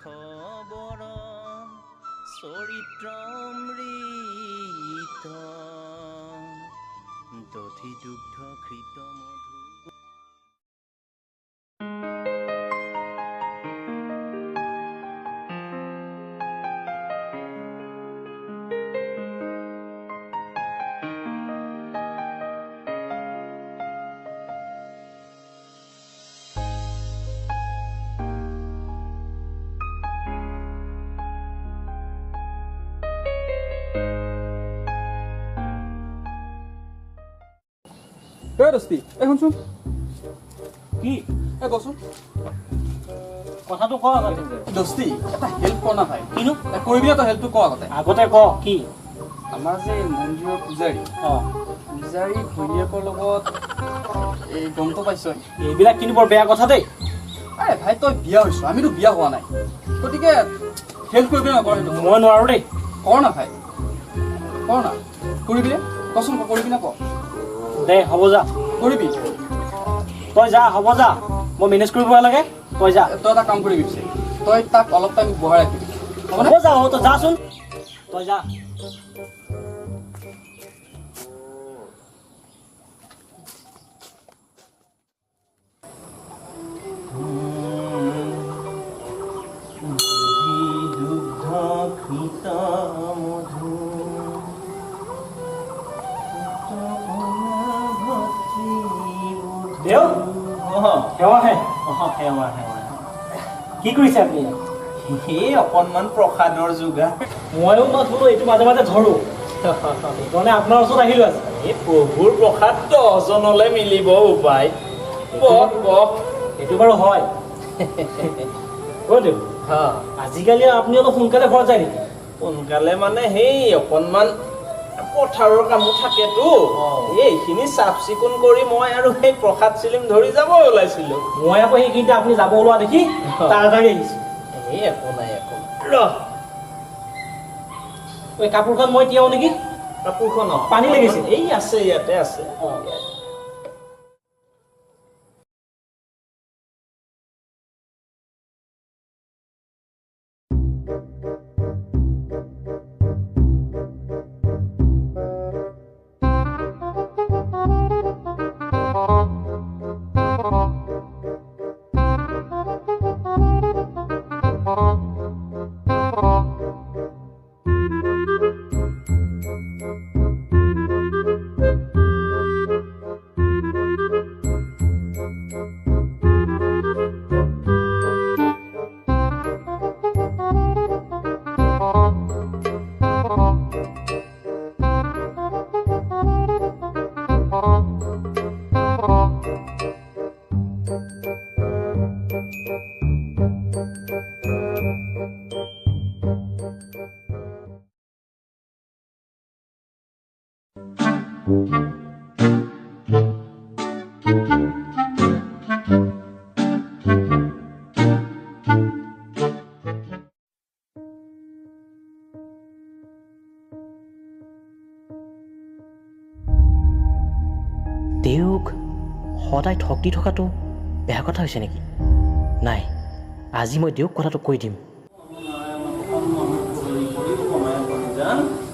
খবৰ চৰিত্ৰমৃত দধি দুগ্ধ ঘৃত মধু। দস্তি এই শুনচোন কি এই বচোন কথাটো ক আগতে দস্তি এটা হেল্প কৰ না ভাই কিনো কৰিবি তই হেল্পটো ক আগতে ক কি আমাৰ যে মন্দিৰৰ পূজাৰী পূজাৰী ভৈনীয়েকৰ লগত এই গমটো পাইছ এইবিলাক কিন্তু বৰ বেয়া কথা দেই আৰে ভাই তই বিয়া হৈছ আমিতো বিয়া হোৱা নাই গতিকে হেল্প কৰিবি নকৰ সেইটো মই নোৱাৰো দেই কৰ না ভাই কৰ না কৰিবি নে কচোন কৰিবি না ক দে হ'ব যা কৰিবি তই যা হ'ব যা মই মেনেজ কৰিব লাগে তই যা তই এটা কাম কৰিবি পিছে তই তাক অলপ টাইম বহাই ৰাখিবি হ'ব যা হ'ব তই যাচোন তই যা দুগ্ধ ঘৃত মধু দেও সেৱাহে সেৱা কি কৰিছে আপুনি এই অকণমান প্ৰসাদৰ যোগাৰ ময়ো মাথো এইটো মাজে মাজে ধৰো সেইকাৰণে আপোনাৰ ওচৰত আহিলো আছে এই প্ৰভুৰ প্ৰসাদ 10 জনলৈ মিলিব উপায় এইটো বাৰু হয় অ' দেউ আজিকালি আপুনি অলপ সোনকালে ঘৰত যায় নেকি সোনকালে মানে সেই অকণমান পথাৰৰ কামো থাকেতো এইখিনি চাফ চিকুণ কৰি মই আৰু সেই প্ৰসাদ চিলিম ধৰি যাব ওলাইছিলো মই আকৌ সেইখিনিতে আপুনি যাব ওলোৱা দেখি তাড়াতাড়ি আহিছোঁ এই একো নাই ৰ কাপোৰখন মই তিয়াও নেকি কাপোৰখন পানী লাগিছে এই আছে ইয়াতে আছে তেওঁক সদায় ঠগ দি থকাটো বেয়া কথা হৈছে নেকি নাই আজি মই তেওঁক কথাটো কৈ দিম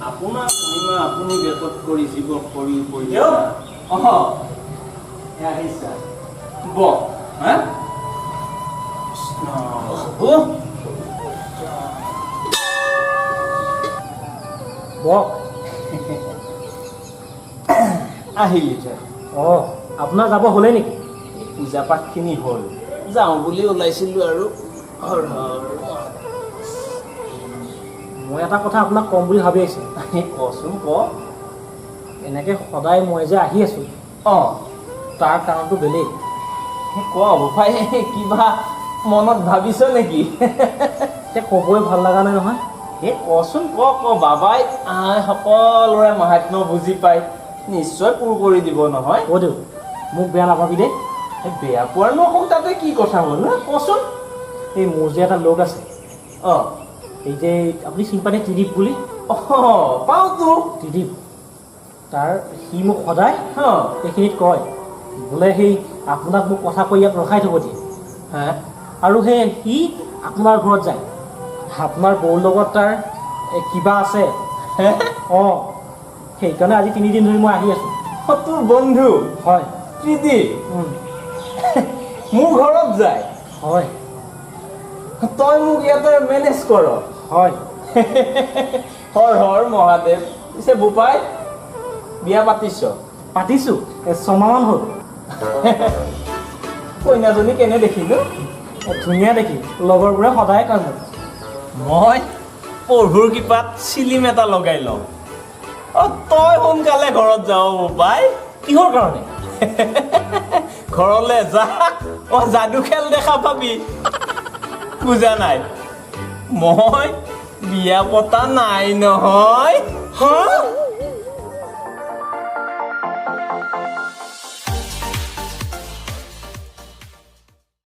আপোনাৰ পূৰ্ণিমা আপুনি বেকত কৰি জীৱ কৰি আহিলি অঁ আপোনাৰ যাব হ'লে নেকি পূজা পাঠখিনি হ'ল যাওঁ বুলি ওলাইছিলোঁ আৰু মই এটা কথা আপোনাক ক'ম বুলি ভাবি আছিলোঁ কচোন ক এনেকৈ সদায় মই যে আহি আছোঁ তাৰ কাৰণটো বেলেগ ক বোপাই কিবা মনত ভাবিছ নেকি এতিয়া ক'বই ভাল লগা নাই নহয় এই কচোন ক বাবাই সকলোৰে মাহাত্ম্য বুজি পায় নিশ্চয় পূৰ কৰি দিব নহয় অ' দেউ মোক বেয়া নাপাবি দেই বেয়া পোৱাৰনো আকৌ তাতে কি কথা হ'ল না কচোন এই মোৰ যে এটা লগ আছে এই যে আপুনি চিনি পায় ত্ৰিদীপ বুলি পাওঁতো ত্ৰিদীপ তাৰ সি মোক সদায় এইখিনিত কয় বোলে সেই আপোনাক মোক কথা কৈ ইয়াত ৰখাই থ'ব দিয়ে আৰু সেই সি আপোনাৰ ঘৰত যায় আপোনাৰ বৌৰ লগত তাৰ কিবা আছে অঁ সেইকাৰণে আজি 3 দিন ধৰি মই আহি আছোঁ তোৰ বন্ধু হয় প্ৰীতি মোৰ ঘৰত যায় হয় তই মোক ইয়াতে মেনেজ কৰ হয় হৰ হৰ মহাদেৱ পিছে বোপাই বিয়া পাতিছ পাতিছোঁ 6 মাহমান হ'ল কইনাজনী কেনে দেখিলো ধুনীয়া দেখি লগৰবোৰে সদায় কয় মোক মই পঢ়ুৰ কিপাত চিলিম এটা লগাই লওঁ তই সোনকালে ঘৰত যাওঁ বোপাই কিহৰ কাৰণে ঘৰলৈ যা যাদু খেল দেখা পাবি বুজা নাই মই বিয়া পতা নাই নহয় হা